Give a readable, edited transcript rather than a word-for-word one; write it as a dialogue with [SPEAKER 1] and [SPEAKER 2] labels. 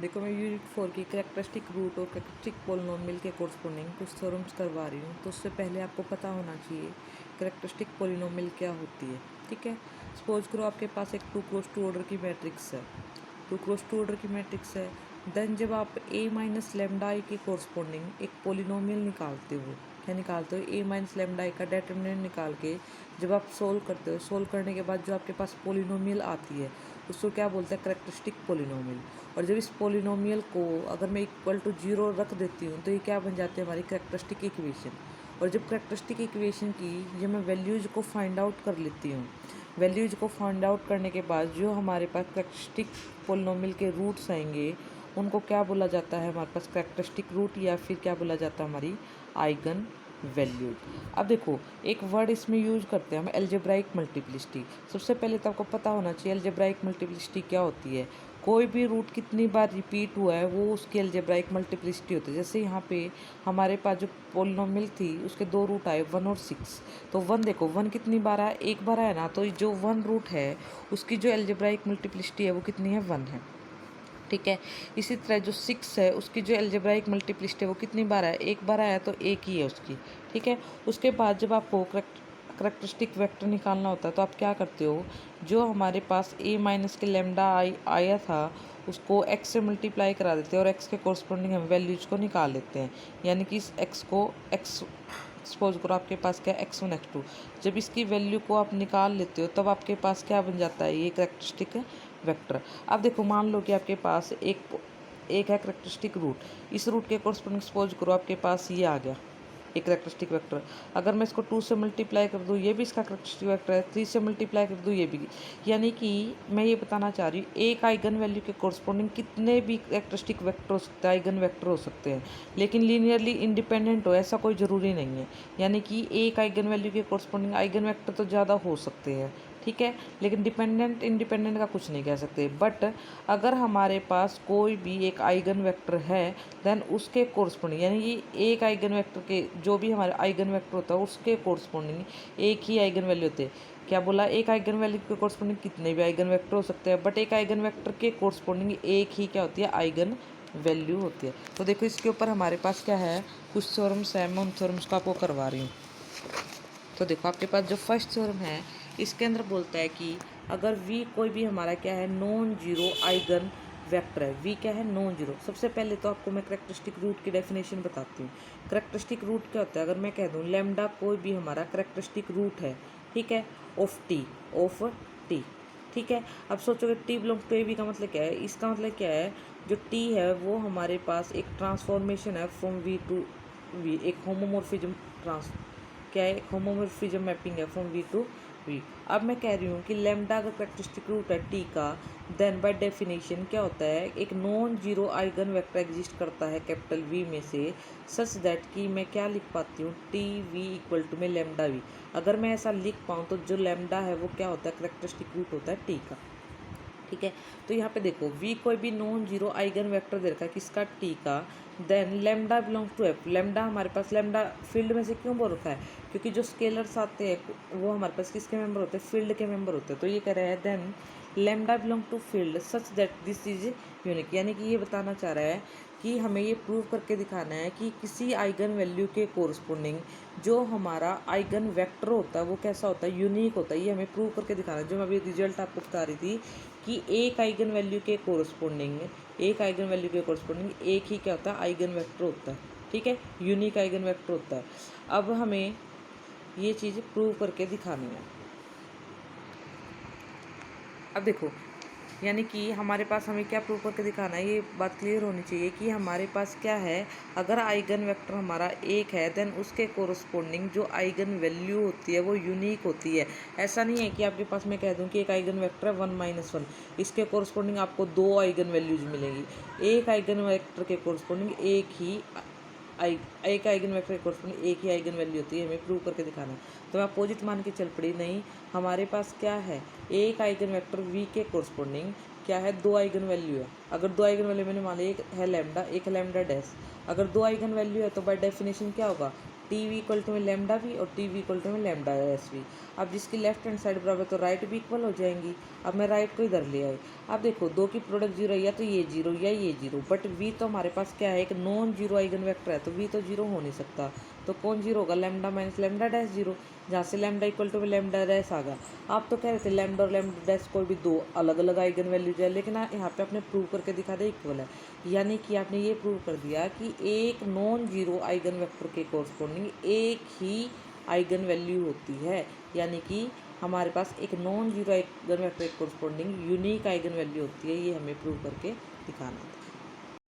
[SPEAKER 1] देखो मैं यूनिट 4 की कैरेक्टरिस्टिक रूट और कैरेक्टरिस्टिक पोलिनोमियल के कोरस्पोंडिंग कुछ थ्योरम्स करवा रही हूँ। तो उससे पहले आपको पता होना चाहिए कैरेक्टरिस्टिक पोलिनोमियल क्या होती है। ठीक है, सपोज करो आपके पास एक 2x2 ऑर्डर की मैट्रिक्स है, 2x2 ऑर्डर की मैट्रिक्स है। देन जब आप a माइनस लेमडा आई के कोरस्पोंडिंग एक पोलिनोमियल निकालते हो, क्या निकालते हो, a माइनस लेमडा आई का डेटर्मिनेंट निकाल के जब आप सोल्व करते हो, सोल्व करने के बाद जो आपके पास पोलिनोमियल आती है उसको क्या बोलते हैं, कैरेक्टरिस्टिक पोलिनोमियल। और जब इस पोलिनोमियल को अगर मैं इक्वल टू 0 रख देती हूँ तो ये क्या बन जाती है, हमारी कैरेक्टरिस्टिक इक्वेशन। और जब कैरेक्टरिस्टिक इक्वेशन की जब मैं वैल्यूज़ को फाइंड आउट कर लेती हूँ, वैल्यूज़ को फाइंड आउट करने के बाद जो हमारे पास कैरेक्टरिस्टिक पोलिनोमियल के रूट्स आएंगे उनको क्या बोला जाता है, हमारे पास कैरेक्टरिस्टिक रूट या फिर क्या बोला जाता है, हमारी आइगन वैल्यूज। अब देखो एक वर्ड इसमें यूज करते हैं हम, एल्जेब्राइक मल्टीप्लिसिटी। सबसे पहले तो आपको पता होना चाहिए एल्जेब्राइक मल्टीप्लिसिटी क्या होती है। कोई भी रूट कितनी बार रिपीट हुआ है वो उसकी एल्जेब्राइक मल्टीप्लिसिटी होती है। जैसे यहाँ पे हमारे पास जो पोलिनोमियल थी उसके दो रूट आए 1 और 6। तो 1 देखो 1 कितनी बार आया, एक बार आया ना, तो जो 1 रूट है उसकी जो एल्जेब्राइक मल्टीप्लिसिटी है वो कितनी है, 1 है। ठीक है, इसी तरह जो 6 है उसकी जो एल्जेब्राइक मल्टीप्लिसिटी है वो कितनी बार आया, एक बार आया, तो एक ही है उसकी। ठीक है, उसके बाद जब आपको करेक्टरिस्टिक वेक्टर निकालना होता है तो आप क्या करते हो, जो हमारे पास a माइनस के लेमडा आया था उसको x से मल्टीप्लाई करा देते हैं और x के कोरस्पोंडिंग हम वैल्यूज को निकाल लेते हैं। यानी कि इस x को x सपोज करो आपके पास क्या x1 x2, जब इसकी वैल्यू को आप निकाल लेते हो तब आपके पास क्या बन जाता है, ये करेक्टरिस्टिक वेक्टर। अब देखो मान लो कि आपके पास एक है करेक्टरिस्टिक रूट, इस रूट के कोरस्पोंडिंग सपोज करो आपके पास ये आ गया एक करेक्टरिस्टिक वेक्टर। अगर मैं इसको 2 से मल्टीप्लाई कर दूँ ये भी इसका करेक्टरिस्टिक वेक्टर है, 3 से मल्टीप्लाई कर दूँ ये भी। यानी कि मैं ये बताना चाह रही हूँ एक आइगन वैल्यू के कोरस्पोंडिंग कितने भी करेक्टरिस्टिक वेक्टर हो सकते हैं, आइगन वेक्टर हो सकते हैं, लेकिन लीनियरली इंडिपेंडेंट हो ऐसा कोई ज़रूरी नहीं है। यानी कि एक आइगन वैल्यू के कोरस्पोंडिंग आइगन वेक्टर तो ज़्यादा हो सकते हैं, ठीक है, लेकिन डिपेंडेंट इंडिपेंडेंट का कुछ नहीं कह सकते। बट अगर हमारे पास कोई भी एक आइगन वेक्टर है देन उसके कोरस्पोंडिंग, यानी कि एक आइगन वेक्टर के जो भी हमारे आइगन वेक्टर होता है उसके कोरस्पोंडिंग एक ही आइगन वैल्यू होते हैं। क्या बोला, एक आइगन वैल्यू के कोरस्पोंडिंग कितने भी आइगन वेक्टर हो सकते हैं, बट एक आइगन वेक्टर के कोरस्पोंडिंग एक ही क्या होती है, आइगन वैल्यू होती है। तो देखो इसके ऊपर हमारे पास क्या है, कुछ थ्योरम्स है, मैं उन थ्योरम्स को आपको करवा रही हूँ। तो देखो आपके पास जो फर्स्ट थ्योरम है इसके अंदर बोलता है कि अगर v कोई भी हमारा क्या है, नॉन जीरो आइगन वेक्टर है, v क्या है, नॉन जीरो। सबसे पहले तो आपको मैं करेक्टरिस्टिक रूट की डेफिनेशन बताती हूँ। करेक्टरिस्टिक रूट क्या होता है, अगर मैं कह दूँ लेमडा कोई भी हमारा करेक्टरिस्टिक रूट है, ठीक है, ऑफ टी, ठीक है। अब सोचोगे T belong to A B का मतलब क्या है, इसका मतलब क्या है, जो टी है वो हमारे पास एक ट्रांसफॉर्मेशन है फ्रॉम वी टू वी, एक होमोमॉर्फिज्म ट्रांस क्या है, एक होमोमॉर्फिज्म मैपिंग है फ्रॉम वी टू वी। अब मैं कह रही हूँ कि लेमडा का कैरेक्टरिस्टिक रूट है टी का, देन बाय डेफिनेशन क्या होता है, एक non zero eigen vector exist करता है कैपिटल वी में से, सच दैट कि मैं क्या लिख पाती हूँ, टी वी इक्वल टू में लेमडा वी। अगर मैं ऐसा लिख पाऊँ तो जो लेमडा है वो क्या होता है, कैरेक्टरिस्टिक रूट होता है टी का। ठीक है, तो यहाँ पे देखो v कोई भी नॉन जीरो आइगन वेक्टर दे रखा है किसका, t का, then lambda belongs to f। Lambda हमारे पास, लेमडा फील्ड में से क्यों बोल रखा है, क्योंकि जो स्केलर्स आते हैं वो हमारे पास किसके मेंबर होते हैं, फील्ड के मेंबर होते हैं। तो ये कह रहा है then lambda belong to field such that this is unique. यानी कि ये बताना चाह रहा है कि हमें ये प्रूव करके दिखाना है कि किसी आइगन वैल्यू के कोरस्पोंडिंग जो हमारा आइगन वेक्टर होता है वो कैसा होता है, यूनिक होता है। ये हमें प्रूव करके दिखाना है। जो मैं अभी रिजल्ट आपको बता रही थी कि एक आइगन वैल्यू के कोरस्पोंडिंग, एक आइगन वैल्यू के कोरस्पोंडिंग एक ही क्या होता है, आइगन वेक्टर होता है, ठीक है, यूनिक आइगन वेक्टर होता है। अब हमें ये चीज़ प्रूव करके दिखानी है। अब देखो यानी कि हमारे पास हमें क्या प्रूव करके दिखाना है, ये बात क्लियर होनी चाहिए कि हमारे पास क्या है, अगर आइगन वेक्टर हमारा एक है देन उसके कोरस्पोंडिंग जो आइगन वैल्यू होती है वो यूनिक होती है। ऐसा नहीं है कि आपके पास मैं कह दूं कि एक आइगन वेक्टर है 1 - 1, इसके कोरस्पोंडिंग आपको 2 आइगन वैल्यूज मिलेंगी। एक आइगन वेक्टर के कोरस्पोंडिंग एक आइगन वेक्टर के कोरस्पोंडिंग एक ही आइगन वैल्यू होती है, हमें प्रूव करके दिखाना है। तो मैं अपोजिट मान के चल पड़ी, नहीं, हमारे पास क्या है, एक आइगन वेक्टर v के कोरस्पोंडिंग क्या है, 2 आइगन वैल्यू है। अगर 2 आइगन वैल्यू मैंने मान लिया, एक है लेमडा एक है लेमडा डैश। अगर 2 आइगन वैल्यू है तो बाय डेफिनेशन क्या होगा, टी वी इक्वल टू में लैम्डा वी और टी वी इक्वल टू में लैम्डा एस वी। अब जिसकी लेफ्ट हैंड साइड बराबर तो राइट भी इक्वल हो जाएंगी। अब मैं राइट को इधर ले आई। अब देखो दो की प्रोडक्ट जीरो या तो ये जीरो या ये जीरो, बट वी तो हमारे पास क्या है, एक नॉन जीरो आइगन वेक्टर है, तो वी तो जीरो हो नहीं सकता। तो कौन जीरो होगा, lambda minus lambda dash zero, जहाँ से लैम्डा इक्वल टू में लैम्डा डैश आ गया। आप तो कह रहे थे लैम्डा और लैम्डा डैश कोई भी दो अलग अलग आइगन वैल्यूज है, लेकिन यहाँ पे आपने प्रूव करके दिखा दिया इक्वल है। यानी कि आपने ये प्रूव कर दिया कि एक नॉन जीरो आइगन वेक्टर के कोरस्पोंडिंग एक ही आइगन वैल्यू होती है। यानी कि हमारे पास एक नॉन जीरो आइगन वेक्टर के कोरस्पोंडिंग यूनिक आइगन वैल्यू होती है। ये हमें प्रूव करके दिखाना था।